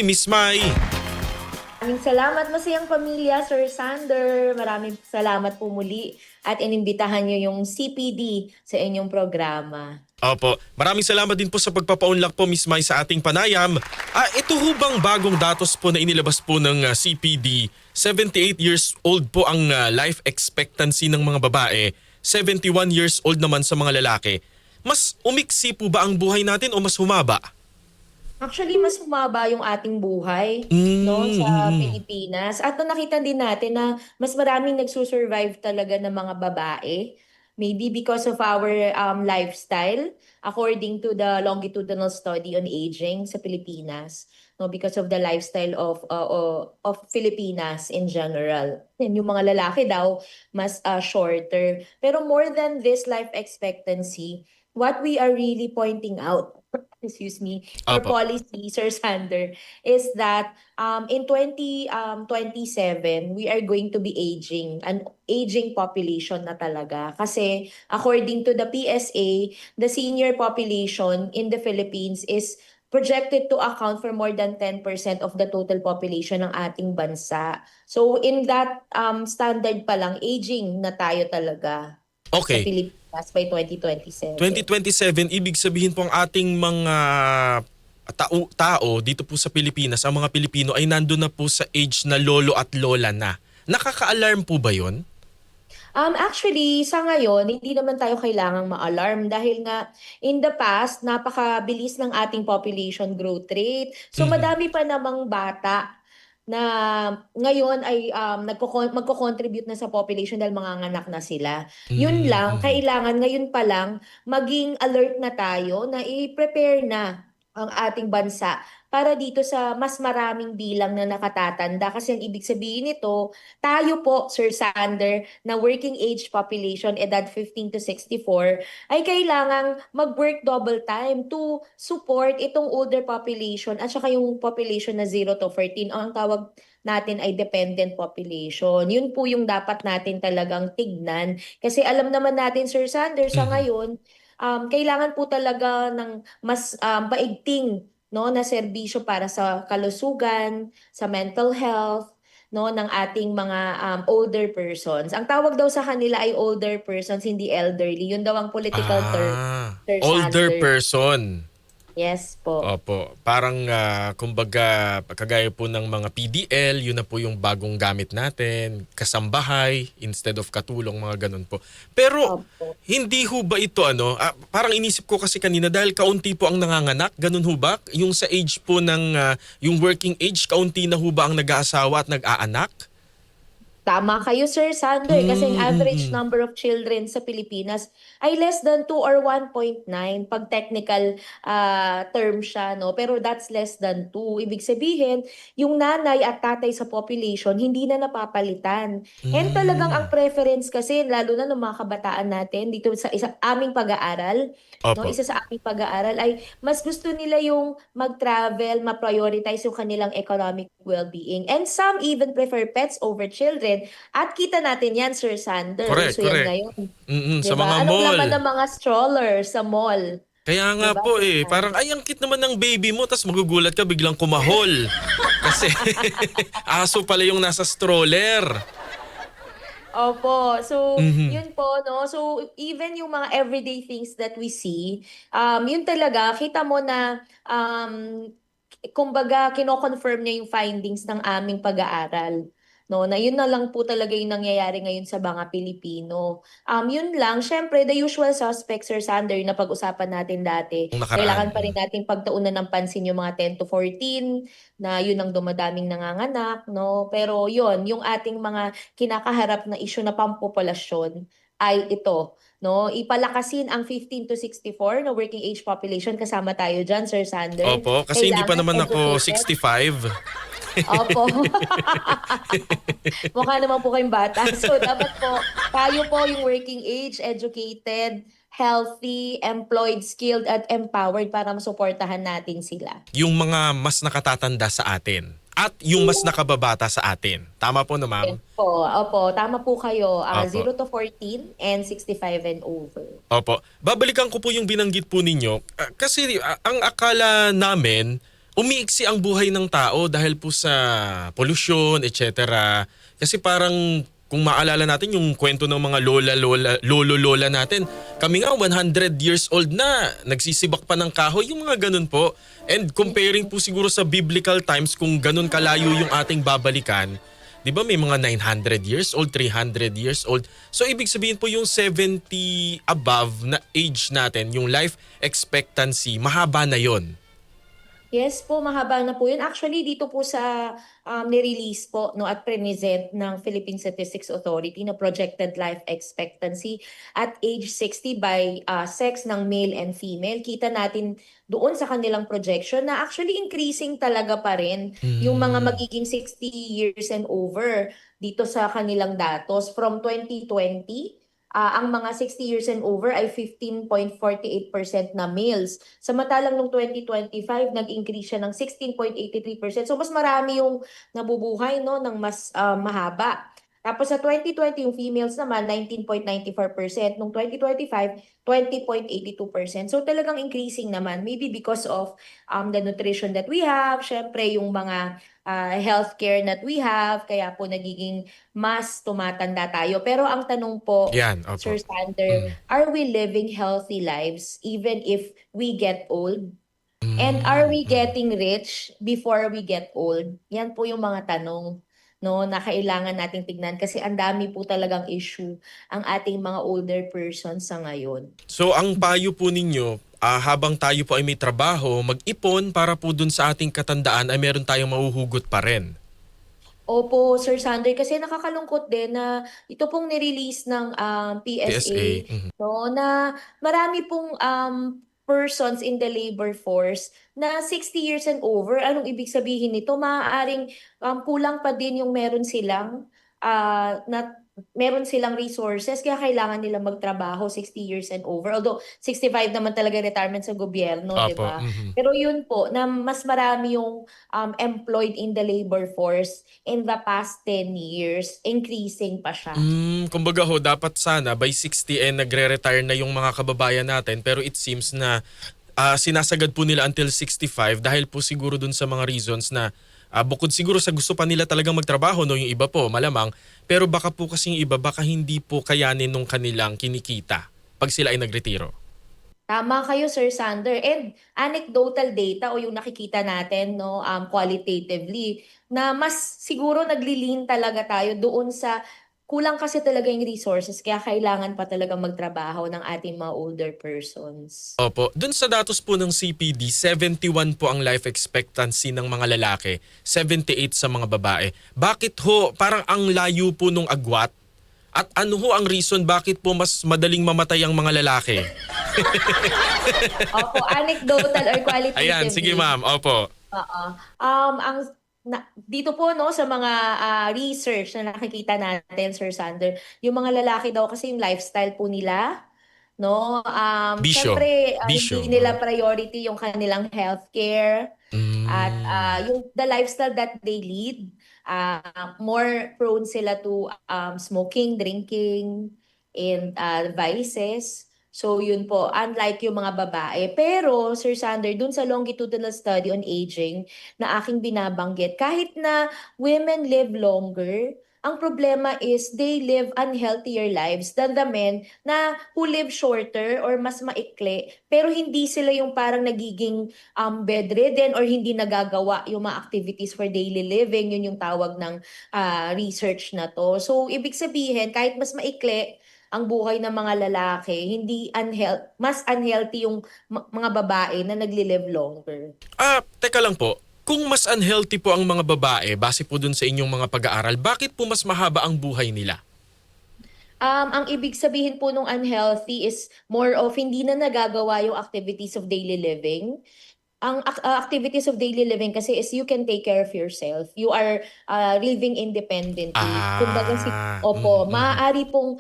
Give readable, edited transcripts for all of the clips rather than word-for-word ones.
Miss Mai. Maraming salamat, Masayang Pamilya, Sir Sander. Maraming salamat po muli at inimbitahan niyo yung CPD sa inyong programa. Opo, maraming salamat din po sa pagpapaunlak po Miss Mai sa ating panayam. Ito ho bang bagong datos po na inilabas po ng CPD, 78 years old po ang life expectancy ng mga babae, 71 years old naman sa mga lalaki. Mas umiksi po ba ang buhay natin o mas humaba? Actually, mas humaba yung ating buhay, no, sa Pilipinas. At nakita din natin na mas maraming nagsusurvive talaga ng mga babae. Maybe because of our lifestyle, according to the longitudinal study on aging sa Pilipinas, no, because of the lifestyle of Filipinas in general. And yung mga lalaki daw mas shorter. Pero more than this life expectancy, what we are really pointing out, excuse me, for Opo. policy, Sir Sander, is that in 2027, we are going to be aging, an aging population na talaga. Kasi according to the PSA, the senior population in the Philippines is projected to account for more than 10% of the total population ng ating bansa. So in that standard pa lang, aging na tayo talaga sa Okay, Pilipinas by 2027. 2027, ibig sabihin po ang ating mga tao dito po sa Pilipinas, ang mga Pilipino ay nandun na po sa age na lolo at lola na. Nakaka-alarm po ba yon? Actually, sa ngayon, hindi naman tayo kailangang ma-alarm dahil nga in the past, napakabilis ng ating population growth rate. So madami pa namang bata na ngayon ay magko-contribute na sa population dahil manganganak na sila. Yun lang, kailangan ngayon pa lang maging alert na tayo na i-prepare na ang ating bansa para dito sa mas maraming bilang na nakatatanda. Kasi ang ibig sabihin nito, tayo po, Sir Sander, na working age population, edad 15 to 64, ay kailangang mag-work double time to support itong older population at saka yung population na 0 to 14. Ang tawag natin ay dependent population. Yun po yung dapat natin talagang tignan. Kasi alam naman natin, Sir Sander, sa ngayon, kailangan po talaga ng mas paigting, no, na serbisyo para sa kalusugan, sa mental health, no, ng ating mga older persons. Ang tawag daw sa kanila ay older persons, hindi elderly. Yun daw ang political term, Sir Older Sander. person. Yes po. Opo, parang kumbaga kagaya po ng mga PDL, yun na po yung bagong gamit natin, kasambahay instead of katulong, mga ganun po. Pero Opo. hindi ho ba ito parang inisip ko kasi kanina dahil kaunti po ang nanganganak, ganun ho ba? Yung sa age po ng yung working age, kaunti na ho ba ang nag-aasawa at nag-aanak? Tama kayo, Sir Sander, kasi ang average number of children sa Pilipinas ay less than 2 or 1.9 pag technical term siya, no? Pero that's less than 2. Ibig sabihin, yung nanay at tatay sa population hindi na napapalitan. And talagang ang preference kasi, lalo na ng mga kabataan natin dito sa aming pag-aaral, no? Opo. Isa sa aming pag-aaral ay mas gusto nila yung mag-travel, ma-prioritize yung kanilang economic well-being. And some even prefer pets over children. At kita natin yan, Sir Sander. Correct, Uso yan correct. ngayon. Sa 'Di mga ba? Anong mall. laman ng mga stroller sa mall? Kaya 'Di nga ba, po Sir parang Sander? ay ang cute naman ng baby mo tas magugulat ka biglang kumahol. Kasi aso pala yung nasa stroller. Opo. So, yun po, no? So, even yung mga everyday things that we see, yun talaga, kita mo na, kumbaga, kino-confirm niya yung findings ng aming pag-aaral. No, na yun na lang po talaga yung nangyayari ngayon sa mga Pilipino. Yun lang, syempre, the usual suspects, Sir Sander, na pag-usapan natin dati, Nung nakaraan. kailangan pa rin natin pagtuunan ng pansin yung mga 10 to 14, na yun ang dumadaming nanganganak, no? Pero yun, yung ating mga kinakaharap na isyu na pampopulasyon ay ito, no? Ipalakasin ang 15 to 64 na working age population, kasama tayo dyan, Sir Sander. Opo, kasi hindi pa Kailangan naman ako educated. 65. Opo. Mukha naman po kayong bata. So, dapat po, tayo po yung working age, educated, healthy, employed, skilled, at empowered para masuportahan natin sila. Yung mga mas nakatatanda sa atin at yung mas nakababata sa atin. Tama po na, Yes ma'am? po. Opo, tama po kayo. Opo. 0 to 14 and 65 and over. Opo. Babalikan ko po yung binanggit po ninyo. Kasi ang akala namin, umiiksi ang buhay ng tao dahil po sa pollution, etc. Kasi parang kung maalala natin yung kwento ng mga lolo-lola natin, kami nga 100 years old na, nagsisibak pa ng kahoy, yung mga ganun po. And comparing po siguro sa biblical times, kung ganun kalayo yung ating babalikan, di ba may mga 900 years old, 300 years old. So ibig sabihin po yung 70 above na age natin, yung life expectancy, mahaba na yon. Yes po, mahaba na po yun. Actually, dito po sa nirelease po no, at present ng Philippine Statistics Authority na projected life expectancy at age 60 by sex ng male and female, kita natin doon sa kanilang projection na actually increasing talaga pa rin yung mga magiging 60 years and over dito sa kanilang datos from 2020. Ang mga 60 years and over ay 15.48% na males. Samantalang nung 2025, nag-increase siya ng 16.83%. So mas marami yung nabubuhay no ng mas mahaba. Tapos sa 2020, yung females naman 19.94%, nung 2025 20.82%. So talagang increasing naman, maybe because of the nutrition that we have, syempre yung mga healthcare that we have, kaya po nagiging mas tumatanda tayo. Pero ang tanong po, Yan, Sir opo. Sander, are we living healthy lives even if we get old? And are Mm, we mm. getting rich before we get old? Yan po yung mga tanong no na kailangan nating tignan kasi ang dami po talagang issue ang ating mga older persons sa ngayon. So ang payo po ninyo, habang tayo po ay may trabaho, mag-ipon para po dun sa ating katandaan ay meron tayong mahuhugot pa rin. Opo, Sir Sander, kasi nakakalungkot din na ito pong nirelease ng PSA PSA. Mhm. no na marami pong persons in the labor force na 60 years and over. Anong ibig sabihin nito? Maaaring kulang pa din yung meron silang resources kaya kailangan nila magtrabaho 60 years and over. Although 65 naman talaga retirement sa gobyerno, 'di Opo. ba? Mhm. Pero yun po na mas marami yung employed in the labor force in the past 10 years, increasing pa siya. Kumbaga ho, dapat sana by 60 nagre-retire na yung mga kababayan natin, pero it seems na sinasagad po nila until 65 dahil po siguro dun sa mga reasons na bukod siguro sa gusto pa nila talagang magtrabaho, no, yung iba po malamang, pero baka po kasi yung iba baka hindi po kayanin nung kanilang kinikita pag sila ay nagretiro. Tama kayo, Sir Sander. And anecdotal data o yung nakikita natin no, qualitatively na mas siguro nagli-lean talaga tayo doon sa kulang kasi talaga yung resources kaya kailangan pa talaga magtrabaho ng ating mga older persons. Opo, dun sa datos po ng CPD, 71 po ang life expectancy ng mga lalaki, 78 sa mga babae. Bakit ho, parang ang layo po nung agwat? At ano ho ang reason bakit po mas madaling mamatay ang mga lalaki? Opo, anecdotal or Ayan, sige qualitatively. ma'am, opo. Oo. Dito po no sa mga research na nakikita natin, Sir Sander, yung mga lalaki daw kasi yung lifestyle po nila, no? Bisyo. Syempre, Bisyo. hindi nila priority yung kanilang healthcare at Mm. yung the lifestyle that they lead, more prone sila to smoking, drinking, and vices. So yun po, unlike yung mga babae. Pero Sir Sander, dun sa longitudinal study on aging na aking binabanggit, kahit na women live longer, ang problema is they live unhealthier lives than the men na who live shorter or mas maikli, pero hindi sila yung parang nagiging bedridden or hindi nagagawa yung mga activities for daily living. Yun yung tawag ng research na to. So, ibig sabihin, kahit mas maikli ang buhay ng mga lalaki, hindi mas unhealthy yung mga babae na nagli-live longer. Teka lang po. Kung mas unhealthy po ang mga babae, base po dun sa inyong mga pag-aaral, bakit po mas mahaba ang buhay nila? Ang ibig sabihin po nung unhealthy is more of hindi na nagagawa yung activities of daily living. Ang activities of daily living kasi is you can take care of yourself. You are living independently. Kumbaga Mhm, opo, mhm. maaari pong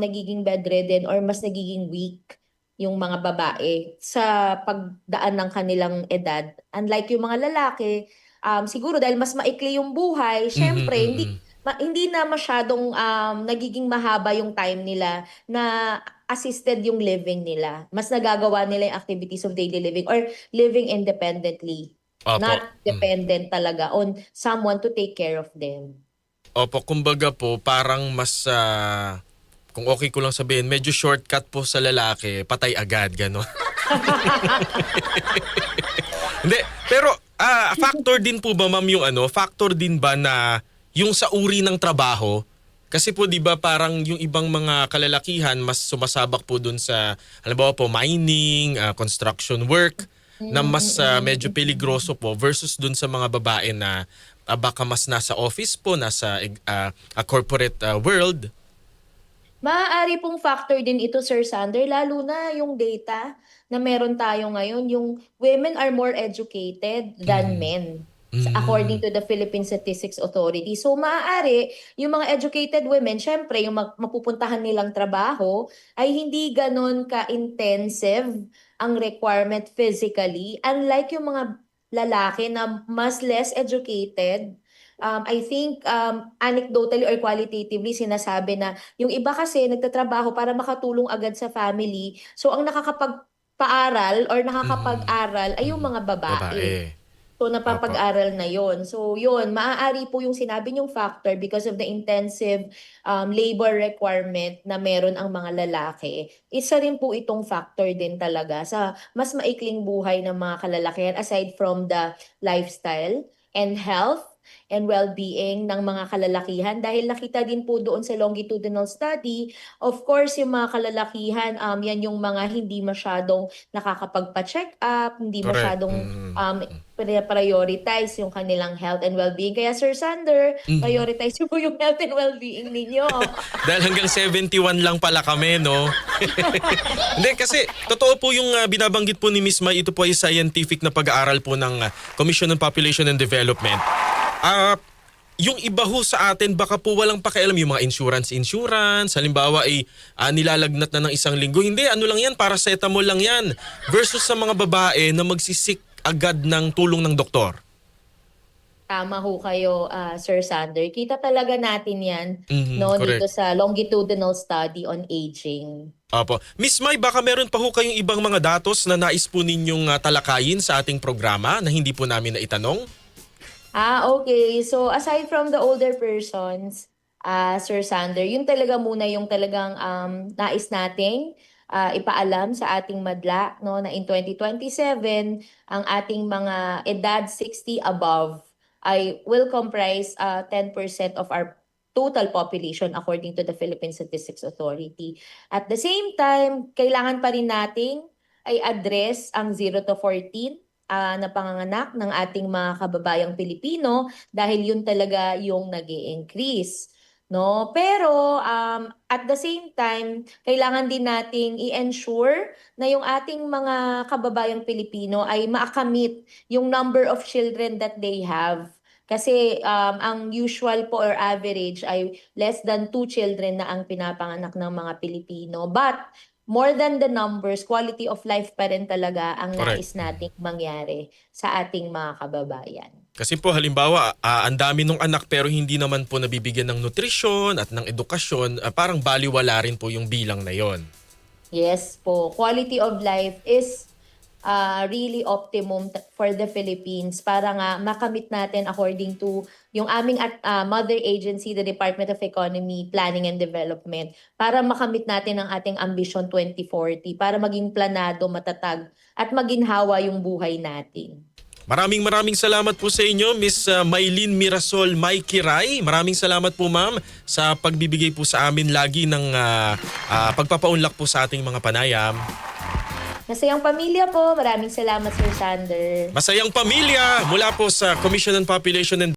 nagiging bedridden or mas nagiging weak yung mga babae sa pagdaan ng kanilang edad. Unlike yung mga lalaki, siguro dahil mas maikli yung buhay, Mhm, syempre mhm. hindi na masyadong nagiging mahaba yung time nila na assisted yung living nila. Mas nagagawa nila yung activities of daily living or living independently. Opo. not dependent talaga on someone to take care of them. Opo, kumbaga po parang mas kung okay ko lang sabihin, medyo shortcut po sa lalaki, patay agad gano'n. Hindi, pero factor din po ba ma'am yung factor din ba na yung sa uri ng trabaho? Kasi po 'di ba parang yung ibang mga kalalakihan mas sumasabak po dun sa halimbawa po mining, construction work na mas medyo peligroso po versus dun sa mga babae na baka mas nasa office po, nasa corporate world. Maaari pong factor din ito, Sir Sander, lalo na yung data na meron tayo ngayon, yung women are more educated than men. According to the Philippine Statistics Authority. So maaari, yung mga educated women, syempre yung mapupuntahan nilang trabaho ay hindi ganon ka-intensive ang requirement physically. Unlike yung mga lalaki na mas less educated, I think anecdotally or qualitatively sinasabi na yung iba kasi nagtatrabaho para makatulong agad sa family. So ang nakakapagpaaral or nakakapag-aral ay yung mga babae. Babae. So napapag-aral na yon. So yun, maaari po yung sinabi niyong factor because of the intensive labor requirement na meron ang mga lalaki. Isa rin po itong factor din talaga sa mas maikling buhay ng mga kalalakihan aside from the lifestyle and health and well-being ng mga kalalakihan dahil nakita din po doon sa longitudinal study, of course yung mga kalalakihan, yan yung mga hindi masyadong nakakapagpa-check up, hindi Correct. masyadong prioritize yung kanilang health and well-being. Kaya Sir Sander, prioritize po yung health and well-being ninyo. Dahil hanggang 71 lang pala kami, no? Hindi, kasi totoo po yung binabanggit po ni Miss May, ito po ay scientific na pag-aaral po ng Commission on Population and Development. Yung iba ho sa atin, baka po walang pakialam yung mga insurance. Halimbawa ay nilalagnat na ng isang linggo. Hindi, ano lang yan, paracetamol lang yan. Versus sa mga babae na magsisik agad ng tulong ng doktor. Tama ho kayo, Sir Sander. Kita talaga natin yan no, correct. dito sa longitudinal study on aging. Opo. Miss May, baka meron pa ho kayong ibang mga datos na nais po ninyong talakayin sa ating programa na hindi po namin naitanong? Okay. So aside from the older persons, Sir Sander, yun talaga muna yung talagang nais nating ipaalam sa ating madla no na in 2027 ang ating mga edad 60 above ay will comprise 10% of our total population according to the Philippine Statistics Authority. At the same time, kailangan pa rin nating ay address ang 0 to 14 na panganganak ng ating mga kababayang Pilipino dahil yun talaga yung nag-i-increase. No? Pero at the same time, kailangan din nating i-ensure na yung ating mga kababayang Pilipino ay maakamit yung number of children that they have. Kasi ang usual po or average ay less than 2 children na ang pinapanganak ng mga Pilipino. But more than the numbers, quality of life pa rin talaga ang Correct. nais nating mangyari sa ating mga kababayan. Kasi po halimbawa, ang dami ng anak pero hindi naman po nabibigyan ng nutrisyon at ng edukasyon, parang baliwala rin po yung bilang na yon. Yes po, quality of life is really optimum for the Philippines para nga makamit natin according to yung aming mother agency, the Department of Economy, Planning and Development, para makamit natin ang ating Ambition 2040, para maging planado, matatag, at maginhawa yung buhay natin. Maraming salamat po sa inyo, Miss Maylene Mirasol Maykiray. Maraming salamat po ma'am sa pagbibigay po sa amin lagi ng pagpapaunlak po sa ating mga panayam. Masayang pamilya po. Maraming salamat, Sir Sander. Masayang pamilya mula po sa Commission on Population and